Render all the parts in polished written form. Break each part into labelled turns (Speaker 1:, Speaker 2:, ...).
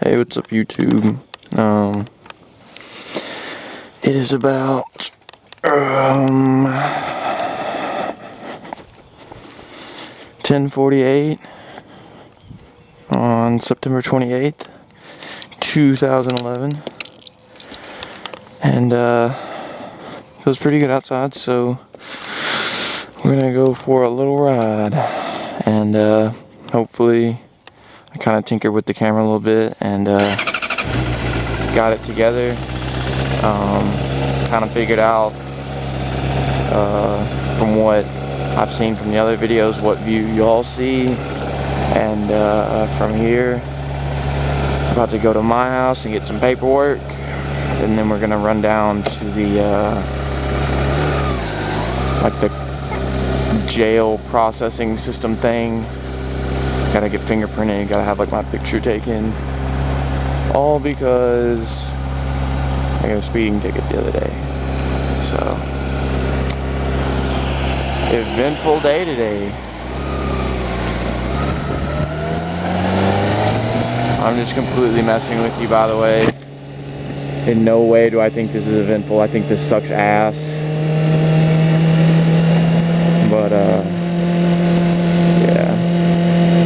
Speaker 1: Hey, what's up, YouTube? It is about 10:48 on September 28th, 2011, and it was pretty good outside, so we're gonna go for a little ride, and hopefully I kind of tinkered with the camera a little bit and got it together. Kind of figured out from what I've seen from the other videos what view y'all see, and from here about to go to my house and get some paperwork, and then we're gonna run down to the like the jail processing system thing. Gotta get fingerprinted, gotta have like my picture taken, all because I got a speeding ticket the other day. So eventful day today. I'm just completely messing with you, by the way. In no way do I think this is eventful. I think this sucks ass. But yeah,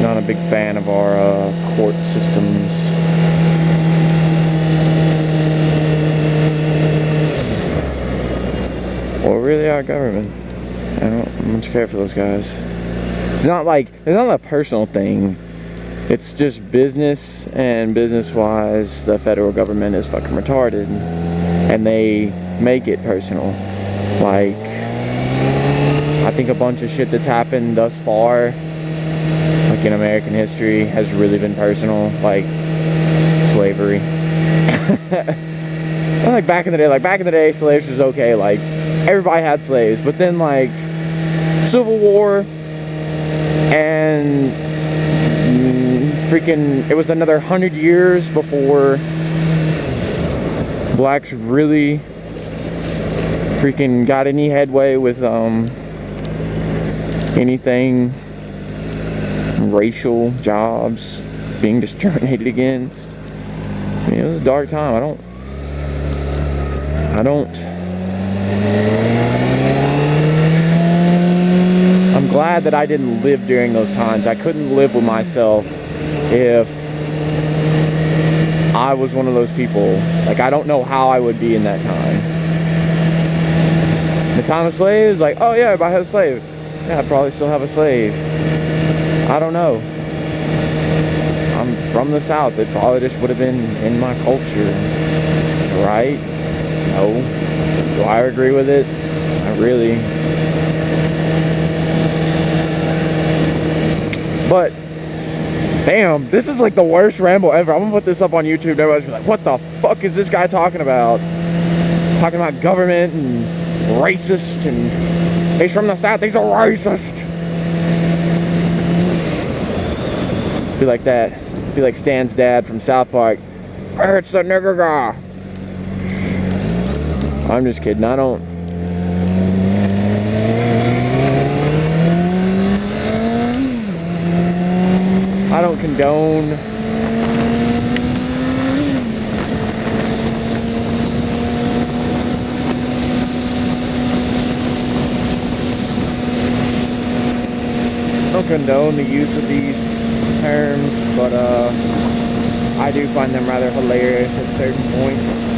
Speaker 1: not a big fan of our court systems. Or really our government. I don't much care for those guys. It's not a personal thing. It's just business, and business-wise, the federal government is fucking retarded, and they make it personal. Like, I think a bunch of shit that's happened thus far, like in American history, has really been personal, like slavery. Like back in the day, slaves was okay, like everybody had slaves, but then like Civil War and freaking, it was another 100 years before blacks really freaking got any headway with anything racial, jobs, being discriminated against. I mean, it was a dark time. I'm glad that I didn't live during those times. I couldn't live with myself if I was one of those people. Like, I don't know how I would be in that time. The time of slaves, like, oh yeah, if I had a slave, yeah, I'd probably still have a slave. I don't know. I'm from the South. It probably just would have been in my culture. Right? No. Do I agree with it? Not really. But damn, this is like the worst ramble ever. I'm gonna put this up on YouTube and everybody's gonna be like, what the fuck is this guy talking about? Talking about government and racist, and he's from the South, he's a racist. Be like that. Be like Stan's dad from South Park. It's the nigger guy. I'm just kidding. I don't condone the use of these terms, but I do find them rather hilarious at certain points,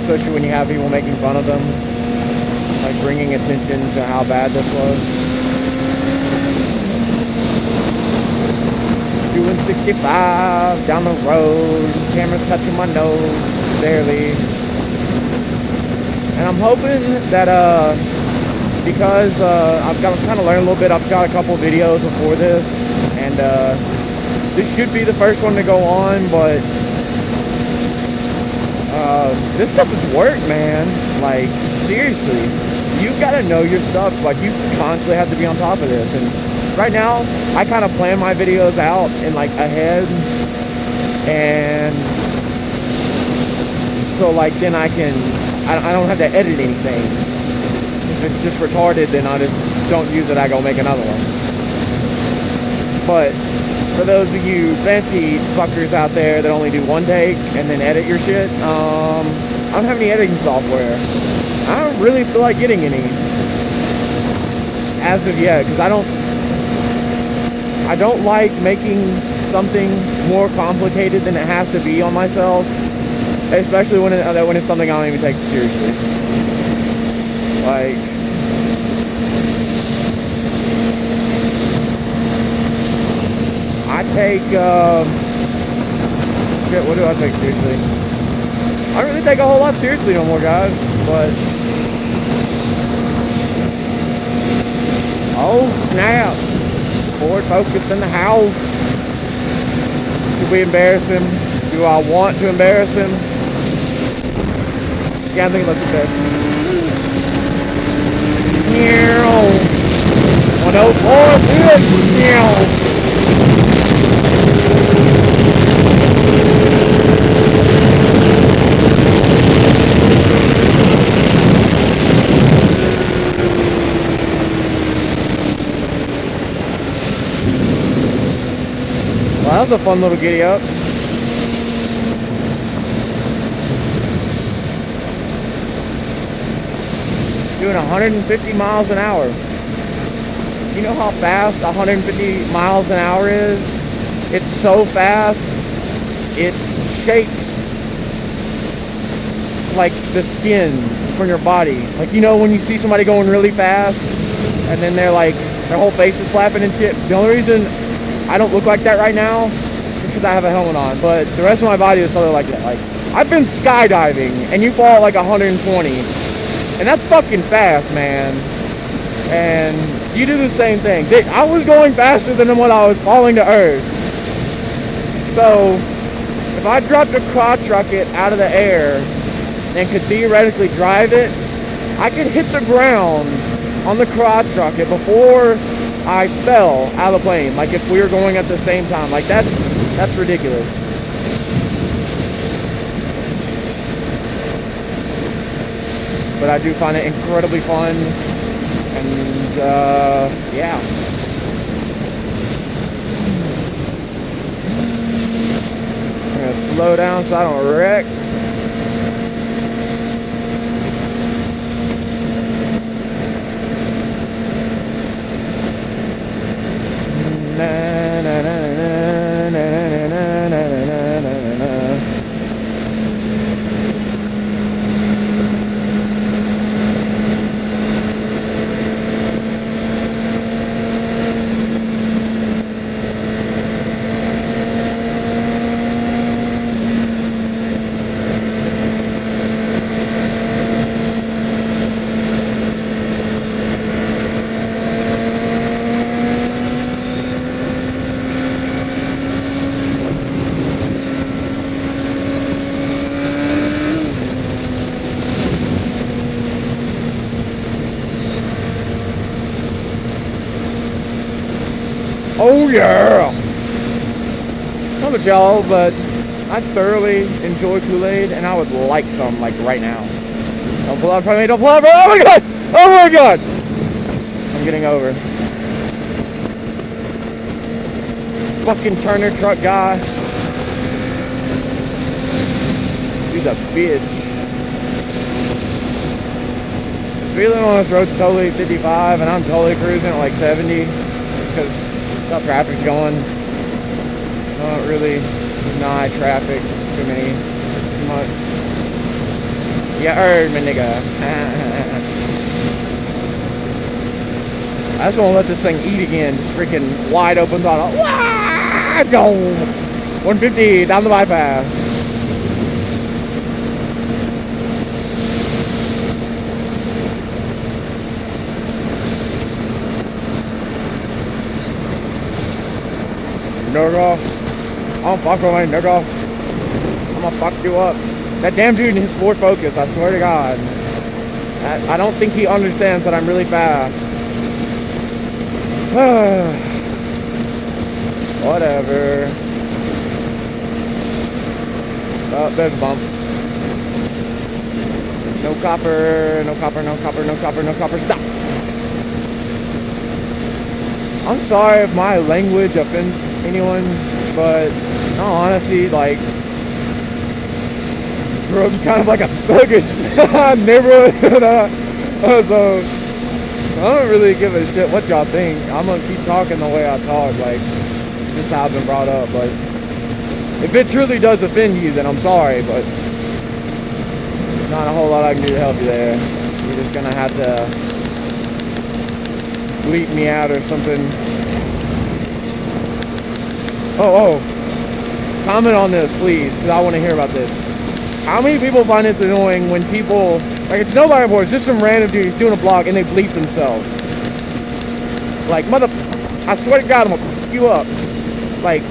Speaker 1: especially when you have people making fun of them, like bringing attention to how bad this was. Doing 65 down the road, camera's touching my nose barely, and I'm hoping that because I've got to kind of learn a little bit. I've shot a couple videos before this, and this should be the first one to go on, but this stuff is work, man. Like, seriously, you've got to know your stuff. Like, you constantly have to be on top of this, and right now I kind of plan my videos out and like ahead, and so like then I don't have to edit anything. If it's just retarded, then I just don't use it. I go make another one. But for those of you fancy fuckers out there that only do one take and then edit your shit, I don't have any editing software. I don't really feel like getting any as of yet, because I don't like making something more complicated than it has to be on myself, especially when it's something I don't even take seriously. Like, I take shit, what do I take seriously? I don't really take a whole lot seriously no more, guys, but oh snap, Ford Focus in the house. Should we embarrass him? Do I want to embarrass him? Yeah, I think that's okay. 104, do it! Well, that was a fun little giddy up. Doing 150 miles an hour. You know how fast 150 miles an hour is? It's so fast, it shakes like the skin from your body. Like, you know when you see somebody going really fast and then they're like, their whole face is flapping and shit? The only reason I don't look like that right now is because I have a helmet on, but the rest of my body is totally like that. Like, I've been skydiving and you fall at like 120, and that's fucking fast, man. And you do the same thing. I was going faster than when I was falling to earth. So if I dropped a crotch rocket out of the air and could theoretically drive it, I could hit the ground on the crotch rocket before I fell out of the plane. Like, if we were going at the same time. Like, that's ridiculous. But I do find it incredibly fun, and yeah. I'm gonna slow down so I don't wreck. Oh yeah! I'm a y'all, but I thoroughly enjoy Kool-Aid, and I would like some, like, right now. Don't pull out from me, don't pull out from me! Oh my god! Oh my god! I'm getting over. Fucking Turner truck guy. He's a bitch. Speed limit on this road's totally 55, and I'm totally cruising at like 70. Just because how traffic's going. Don't really deny traffic too much. You heard me, nigga. I just want to let this thing eat again. Just freaking wide open throttle. Wah! Go! 150 down the bypass. Nigga, I'm fucking with me, nigga. I'm gonna fuck you up. That damn dude in his Ford Focus, I swear to God. I don't think he understands that I'm really fast. Whatever. Oh, there's a bump. No copper, no copper, no copper, no copper, no copper. Stop! I'm sorry if my language offends anyone, but in all honesty, like, grew up kind of like a thuggish neighborhood. So I don't really give a shit what y'all think. I'm gonna keep talking the way I talk. Like, it's just how I've been brought up. But if it truly does offend you, then I'm sorry, but not a whole lot I can do to help you there. You're just gonna have to bleep me out or something. Oh, comment on this, please, because I want to hear about this. How many people find it annoying when people, like, it's nobody more, it's just some random dudes doing a vlog and they bleep themselves? Like, I swear to God, I'm gonna fuck you up. Like,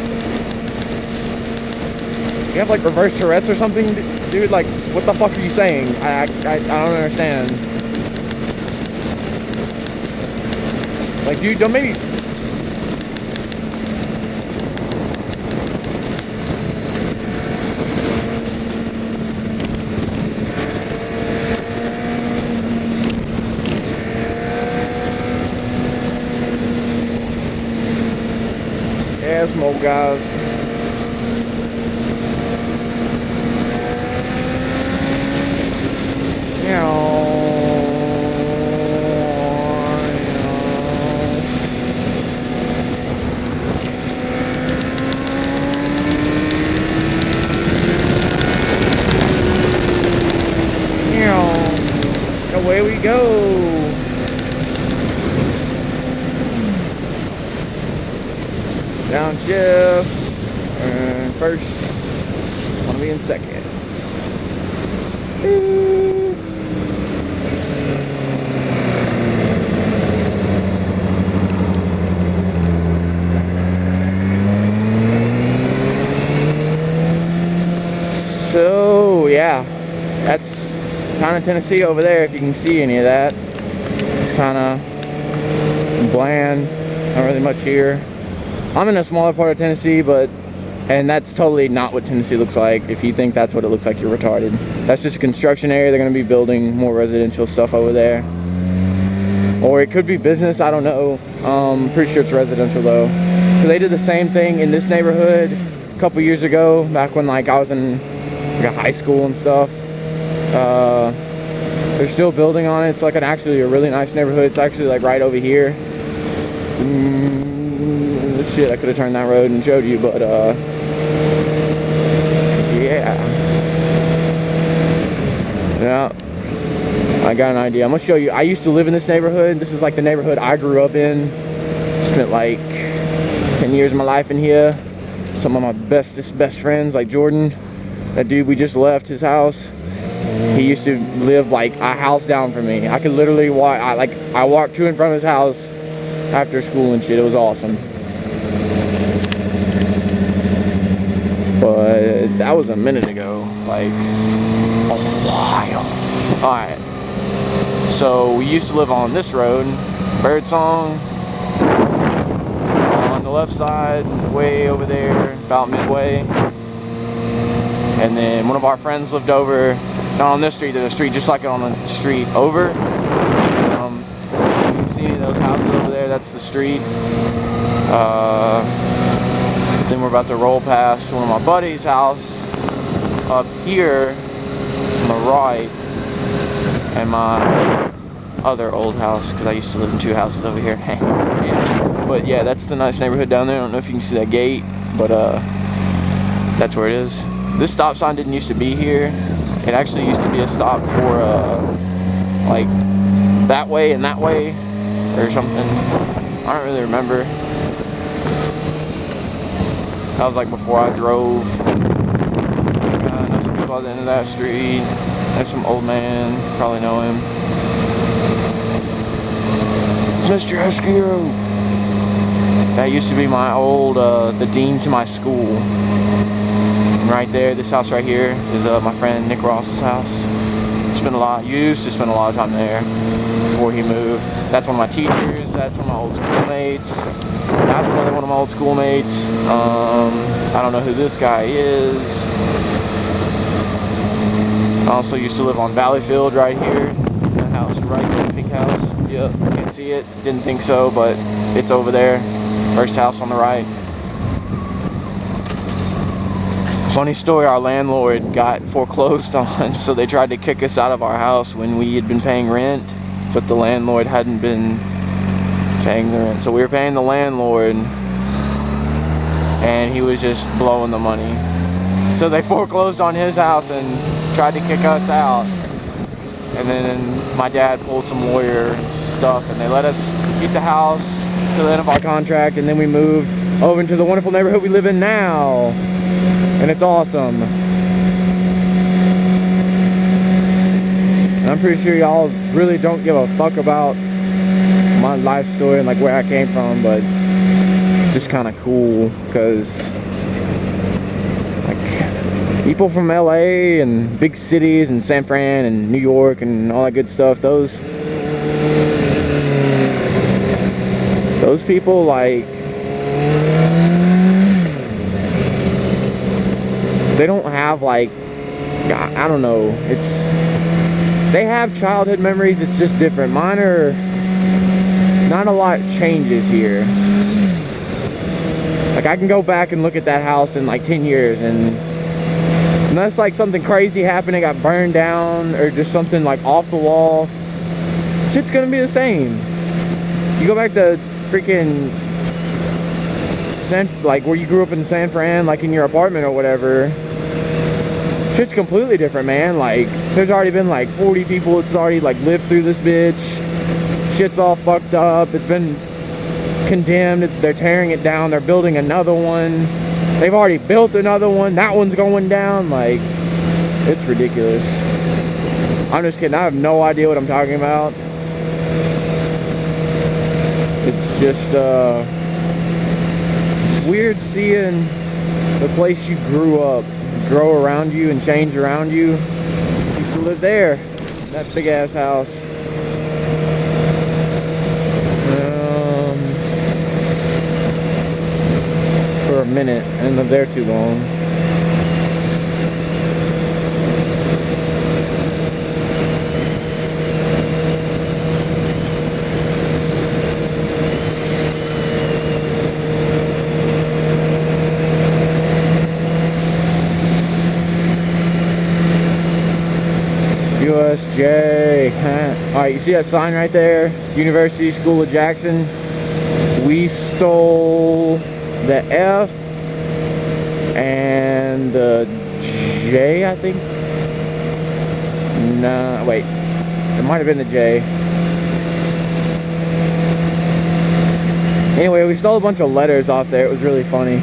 Speaker 1: you have like reverse Tourette's or something, dude? Like, what the fuck are you saying? I don't understand. Like, dude, don't maybe. Yeah, some old guys. Away we go. Downshift. And first. Want to be in second. So yeah, that's kind of Tennessee over there, if you can see any of that. It's kind of bland, not really much here. I'm in a smaller part of Tennessee, and that's totally not what Tennessee looks like. If you think that's what it looks like, you're retarded. That's just a construction area. They're going to be building more residential stuff over there. Or it could be business, I don't know. Pretty sure it's residential though. So they did the same thing in this neighborhood a couple years ago, back when like I was in like high school and stuff. They're still building on it. It's like actually a really nice neighborhood. It's actually like right over here. Shit, I could have turned that road and showed you, but yeah. I got an idea. I'm gonna show you. I used to live in this neighborhood. This is like the neighborhood I grew up in. Spent like 10 years of my life in here. Some of my best friends, like Jordan, that dude we just left his house. He used to live like a house down from me. I could literally walk. I walked to and from his house after school and shit. It was awesome. But that was a minute ago, like a while. All right. So we used to live on this road, Birdsong. On the left side, way over there, about midway. And then one of our friends lived over. Not on this street, there's a street just like on the street over. You can see any of those houses over there, that's the street. Then we're about to roll past one of my buddy's house up here on the right, and my other old house, because I used to live in two houses over here. Yeah. But yeah, that's the nice neighborhood down there. I don't know if you can see that gate, but that's where it is. This stop sign didn't used to be here. It actually used to be a stop for like that way and that way or something. I don't really remember. That was like before I drove. I know some people at the end of that street. There's some old man, probably know him. It's Mr. Esquiro. That used to be my old, the dean to my school. Right there, this house right here is my friend Nick Ross's house. Used to spend a lot of time there before he moved. That's one of my teachers. That's one of my old schoolmates. That's another one of my old schoolmates. I don't know who this guy is. I also used to live on Valleyfield right here. That house right there, the pink house. Yep, can't see it. Didn't think so, but it's over there. First house on the right. Funny story, our landlord got foreclosed on, so they tried to kick us out of our house when we had been paying rent, but the landlord hadn't been paying the rent. So we were paying the landlord, and he was just blowing the money. So they foreclosed on his house and tried to kick us out. And then my dad pulled some lawyer stuff, and they let us keep the house till the end of our contract, and then we moved over into the wonderful neighborhood we live in now. And it's awesome. And I'm pretty sure y'all really don't give a fuck about my life story and like where I came from, but it's just kind of cool because like people from LA and big cities and San Fran and New York and all that good stuff, those people, like, they don't have, like, I don't know, they have childhood memories, it's just different. Mine are, not a lot changes here. Like, I can go back and look at that house in like 10 years, and unless like something crazy happened, it got burned down, or just something like off the wall, shit's gonna be the same. You go back to freaking like where you grew up in San Fran, like in your apartment or whatever, shit's completely different, man. Like, there's already been like 40 people that's already like lived through this bitch. Shit's all fucked up. It's been condemned. They're tearing it down. They're building another one. They've already built another one. That one's going down. Like, it's ridiculous. I'm just kidding. I have no idea what I'm talking about. It's just, it's weird seeing the place you grew up grow around you and change around you. I used to live there, that big ass house. For a minute, I didn't live there too long. USJ. Alright, you see that sign right there? University School of Jackson. We stole the F and the J, I think. No, wait. It might have been the J. Anyway, we stole a bunch of letters off there. It was really funny.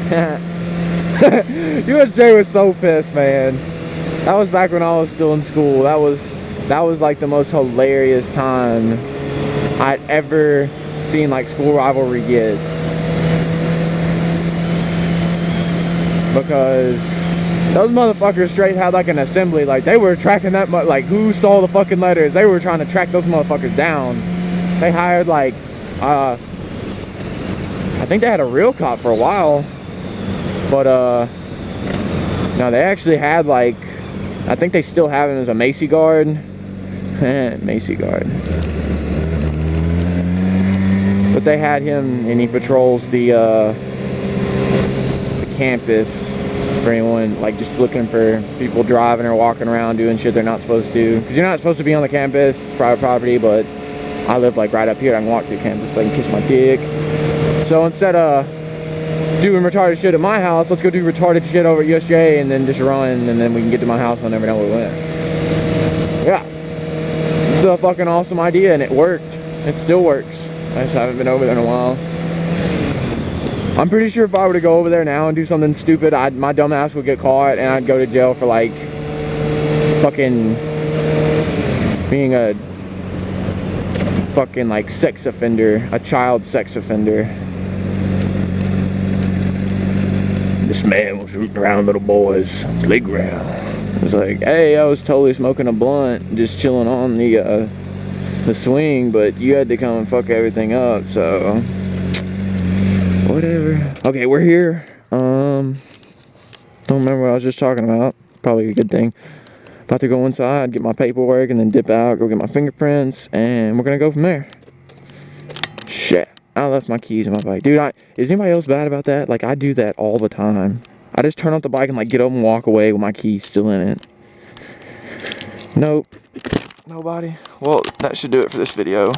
Speaker 1: USJ was so pissed, man. That was back when I was still in school. That was like the most hilarious time I'd ever seen like school rivalry get. Because those motherfuckers straight had like an assembly. Like, they were tracking that, like, who stole the fucking letters. They were trying to track those motherfuckers down. They hired like, I think they had a real cop for a while. But, no, they actually had like, I think they still have him as a Macy guard. Macy guard. But they had him, and he patrols the campus for anyone, like, just looking for people driving or walking around doing shit they're not supposed to. Because you're not supposed to be on the campus, it's private property, but I live like right up here. I can walk to the campus so I can kiss my dick. So instead of doing retarded shit at my house, let's go do retarded shit over at USJ and then just run, and then we can get to my house whenever we win. Yeah. It's a fucking awesome idea, and it worked. It still works. I just haven't been over there in a while. I'm pretty sure if I were to go over there now and do something stupid, my dumb ass would get caught, and I'd go to jail for like fucking being a fucking like sex offender, a child sex offender. This man was rooting around little boys' playground. It's like, hey, I was totally smoking a blunt, just chilling on the swing, but you had to come and fuck everything up, so whatever. Okay, we're here. Don't remember what I was just talking about. Probably a good thing. About to go inside, get my paperwork, and then dip out, go get my fingerprints, and we're gonna go from there. Shit, I left my keys in my bike. Dude, is anybody else bad about that? Like, I do that all the time. I just turn off the bike and like get up and walk away with my keys still in it. Nope. Nobody. Well, that should do it for this video.